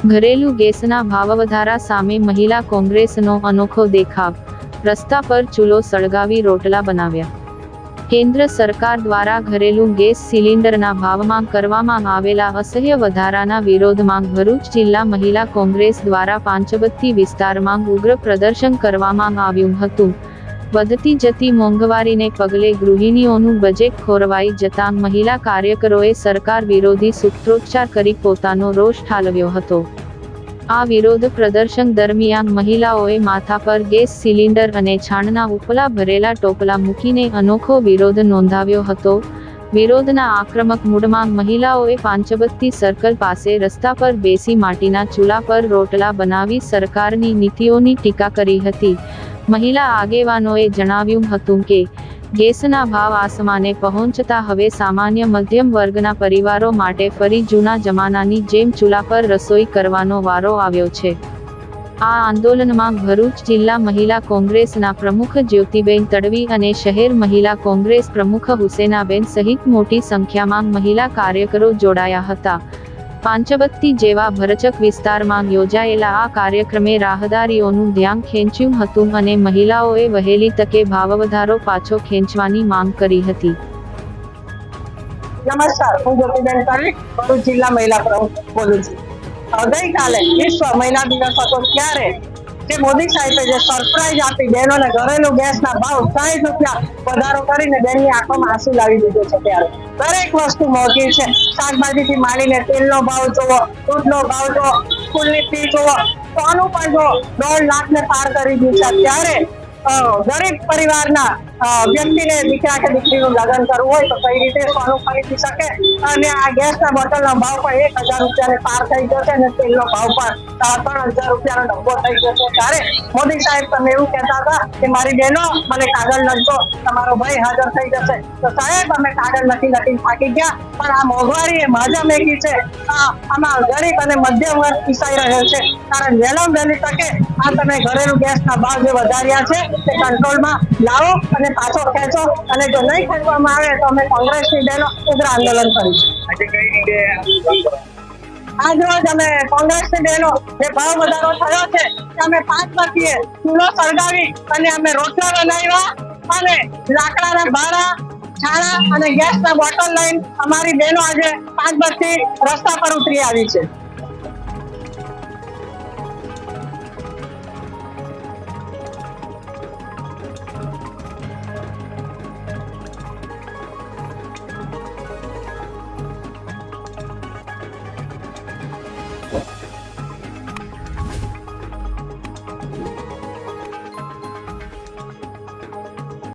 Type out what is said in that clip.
ઘરેલું ગેસના ભાવવધારા સામે મહિલા કોંગ્રેસનો અનોખો દેખાવ, રસ્તા પર ચૂલો સળગાવી રોટલા બનાવ્યા। કેન્દ્ર સરકાર દ્વારા ઘરેલું ગેસ સિલિન્ડરના ભાવમાં કરવામાં આવેલા અસહ્ય વધારાના વિરોધમાં ભરૂચ જિલ્લા મહિલા કોંગ્રેસ દ્વારા પાંચબત્તી વિસ્તારમાં ઉગ્ર પ્રદર્શન કરવામાં આવ્યું હતું। વધતી જતી મોંઘવારીને પગલે ગૃહિણીઓનું બજેટ ખોરવાઈ જતાં મહિલા કાર્યકરોએ સરકાર વિરોધી સૂત્રોચ્ચાર કરી પોતાનો રોષ ઠાલવ્યો હતો। આ વિરોધ પ્રદર્શન દરમિયાન મહિલાઓએ માથા પર ગેસ સિલિન્ડર અને છાણના ઉપલા ભરેલા ટોપલા મૂકીને અનોખો વિરોધ નોંધાવ્યો હતો। વિરોધના આક્રમક મૂડમાં મહિલાઓએ પાંચબત્તી સર્કલ પાસે રસ્તા પર બેસી માટીના ચૂલા પર રોટલા બનાવી સરકારની નીતિઓની ટીકા કરી હતી। મહિલા આગેવાનોએ જણાવ્યું હતું કે ગેસના ભાવ આસમાને પહોંચતા હવે સામાન્ય મધ્યમ વર્ગના પરિવારો માટે ફરી જૂના જમાનાની જેમ ચૂલા પર રસોઈ કરવાનો વારો આવ્યો છે। આ આંદોલનમાં ભરૂચ જિલ્લા મહિલા કોંગ્રેસના પ્રમુખ જ્યોતિબેન તડવી અને શહેર મહિલા કોંગ્રેસ પ્રમુખ હુસેનાબેન સહિત મોટી સંખ્યામાં મહિલા કાર્યકરો જોડાયા હતા। પાંચબત્તી જેવા ભરચક વિસ્તારમાં યોજાયેલા આ કાર્યક્રમે રાહદારીઓનું ધ્યાન ખેંચ્યું હતું અને મહિલાઓએ વહેલી તકે ભાવવધારો પાછો ખેંચવાની માંગ કરી હતી। નમસ્કાર, હું જ્યોતિબેન તડવી ભરૂચ જિલ્લા મહિલા પ્રમુખ બોલું છું। ગઈકાલે વિશ્વ મહિલા દિવસ હતો ત્યારે જે મોદી સાહેબે જે સરપ્રાઈઝ આપી બહેનોને ઘરેલું ગેસના ભાવ 60 રૂપિયા વધારો કરીને બેનની આંખોમાં આંસુ લાવી દીધો છે। ત્યારે દરેક વસ્તુ મોંઘી છે। શાકભાજીથી માંડીને તેલનો ભાવ જોવો, દૂધનો ભાવ જોવો, સ્કૂલની ફી જોવો, સોનું પણ જો 1.5 લાખ ને પાર કરી દીધું છે। ત્યારે ગરીબ પરિવારના વ્યક્તિને દીકરા કે દીકરીનું લગ્ન કરવું હોય તો કઈ રીતે સોનું ખરીદી શકે અને આ ગેસના બોટલનો ભાવ પણ 1000 રૂપિયાને પાર થઈ જશે અને તેલનો ભાવ પણ 3000 રૂપિયાનો ડબ્બો થઈ જશે। ત્યારે મોદી સાહેબ તમે એવું કહેતા હતા કે મારી બહેનો મને કાગળ લખજો, તમારો ભાઈ હાજર થઈ જશે। તો સાહેબ અમે કાગળ લખી થાકી ગયા, પણ આ મોંઘવારી એ માજામેકી છે। આમાં ગરીબ અને મધ્યમ વર્ગ પીસાઈ રહ્યો છે। કારણ વહેલી તકે આ તમે ઘરેલું ગેસના ભાવ જે વધાર્યા છે તે કંટ્રોલમાં લાવો અને પાછો ખેંચો, અને જો નહીં ખેંચવામાં આવે તો અમે કોંગ્રેસની બહેનો ઉગ્ર આંદોલન કરીશું। આજરોજ અમે કોંગ્રેસની બહેનો જે ભાવ વધારો થયો છે અમે પાંચબત્તીએ ચૂલો સળગાવી અને અમે રોટલા બનાવ્યા અને લાકડાના ભાડા, છાણા અને ગેસના બોટલ લઈને અમારી બહેનો આજે પાંચબત્તી રસ્તા પર ઉતરી આવી છે।